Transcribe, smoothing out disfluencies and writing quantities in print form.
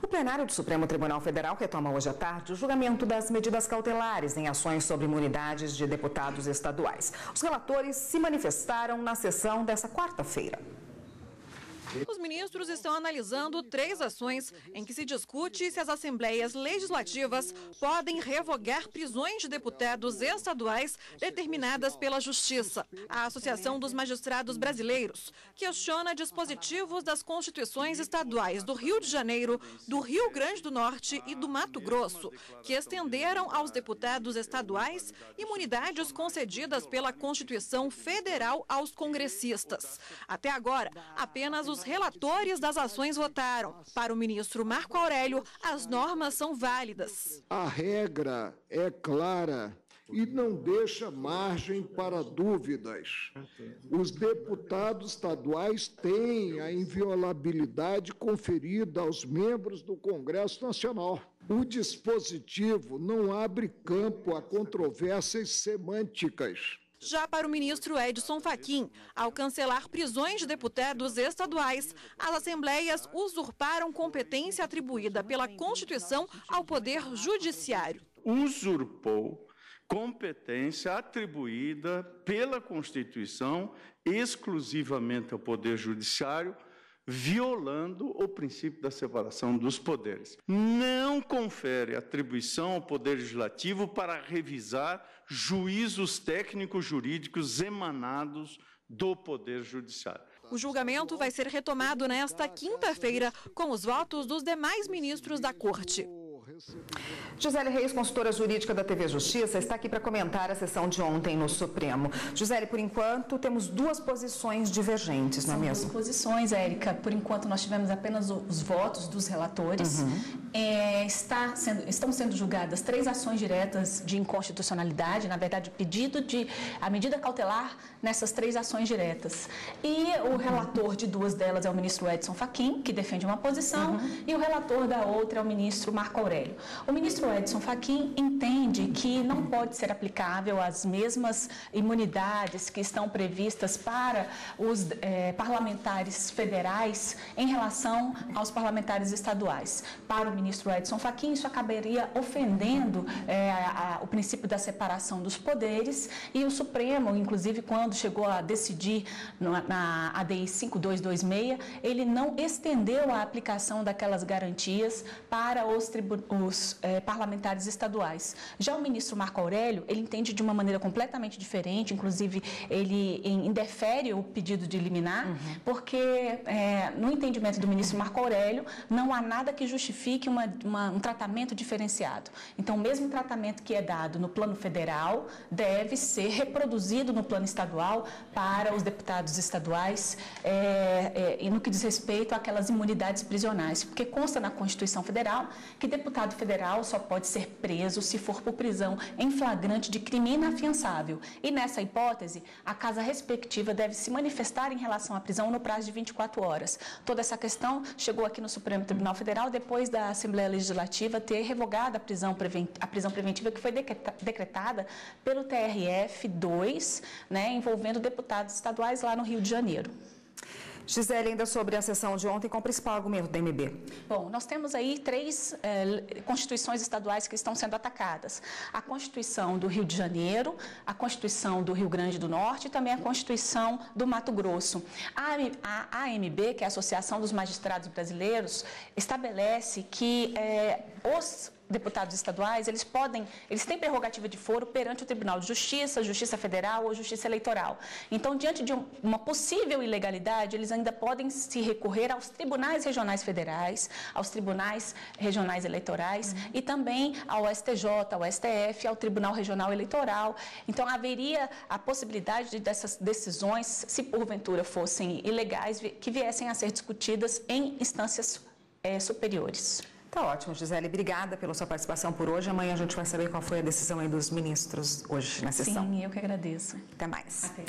O plenário do Supremo Tribunal Federal retoma hoje à tarde o julgamento das medidas cautelares em ações sobre imunidades de deputados estaduais. Os relatores se manifestaram na sessão desta quarta-feira. Os ministros estão analisando 3 ações em que se discute se as assembleias legislativas podem revogar prisões de deputados estaduais determinadas pela Justiça. A Associação dos Magistrados Brasileiros questiona dispositivos das constituições estaduais do Rio de Janeiro, do Rio Grande do Norte e do Mato Grosso, que estenderam aos deputados estaduais imunidades concedidas pela Constituição Federal aos congressistas. Até agora, apenas os relatores das ações votaram. Para o ministro Marco Aurélio, as normas são válidas. A regra é clara e não deixa margem para dúvidas. Os deputados estaduais têm a inviolabilidade conferida aos membros do Congresso Nacional. O dispositivo não abre campo a controvérsias semânticas. Já para o ministro Edson Fachin, ao cancelar prisões de deputados estaduais, as assembleias usurparam competência atribuída pela Constituição ao Poder Judiciário. Usurpou competência atribuída pela Constituição exclusivamente ao Poder Judiciário, violando o princípio da separação dos poderes. Não confere atribuição ao Poder Legislativo para revisar juízos técnicos jurídicos emanados do Poder Judiciário. O julgamento vai ser retomado nesta quinta-feira com os votos dos demais ministros da Corte. Gisele Reis, consultora jurídica da TV Justiça, está aqui para comentar a sessão de ontem no Supremo. Gisele, por enquanto, temos 2 posições divergentes, não é mesmo? São 2 posições, Érica. Por enquanto, nós tivemos apenas os votos dos relatores. Estão sendo julgadas 3 ações diretas de inconstitucionalidade, na verdade, a medida cautelar nessas 3 ações diretas. E o relator de 2 delas é o ministro Edson Fachin, que defende uma posição, e o relator da outra é o ministro Marco Aurélio. O ministro Edson Fachin entende que não pode ser aplicável as mesmas imunidades que estão previstas para os parlamentares federais em relação aos parlamentares estaduais. Para o ministro Edson Fachin, isso acabaria ofendendo o princípio da separação dos poderes, e o Supremo, inclusive, quando chegou a decidir na ADI 5226, ele não estendeu a aplicação daquelas garantias para os parlamentares estaduais. Já o ministro Marco Aurélio, ele entende de uma maneira completamente diferente, inclusive ele indefere o pedido de liminar, porque no entendimento do ministro Marco Aurélio não há nada que justifique um tratamento diferenciado. Então, o mesmo tratamento que é dado no plano federal deve ser reproduzido no plano estadual para os deputados estaduais e no que diz respeito àquelas imunidades prisionais, porque consta na Constituição Federal que deputado federal só pode ser preso se for por prisão em flagrante de crime inafiançável. E nessa hipótese, a casa respectiva deve se manifestar em relação à prisão no prazo de 24 horas. Toda essa questão chegou aqui no Supremo Tribunal Federal depois da Assembleia Legislativa ter revogado a prisão preventiva que foi decretada pelo TRF-2, envolvendo deputados estaduais lá no Rio de Janeiro. Gisele, ainda sobre a sessão de ontem, qual o principal argumento da MB? Bom, nós temos aí 3 constituições estaduais que estão sendo atacadas. A Constituição do Rio de Janeiro, a Constituição do Rio Grande do Norte e também a Constituição do Mato Grosso. A AMB, que é a Associação dos Magistrados Brasileiros, estabelece que os deputados estaduais, eles têm prerrogativa de foro perante o Tribunal de Justiça, Justiça Federal ou Justiça Eleitoral. Então, diante de uma possível ilegalidade, eles ainda podem se recorrer aos tribunais regionais federais, aos tribunais regionais eleitorais e também ao STJ, ao STF, ao Tribunal Regional Eleitoral. Então, haveria a possibilidade dessas decisões, se porventura fossem ilegais, que viessem a ser discutidas em instâncias superiores. Tá ótimo, Gisele. Obrigada pela sua participação por hoje. Amanhã a gente vai saber qual foi a decisão aí dos ministros hoje na sessão. Sim, eu que agradeço. Até mais. Até.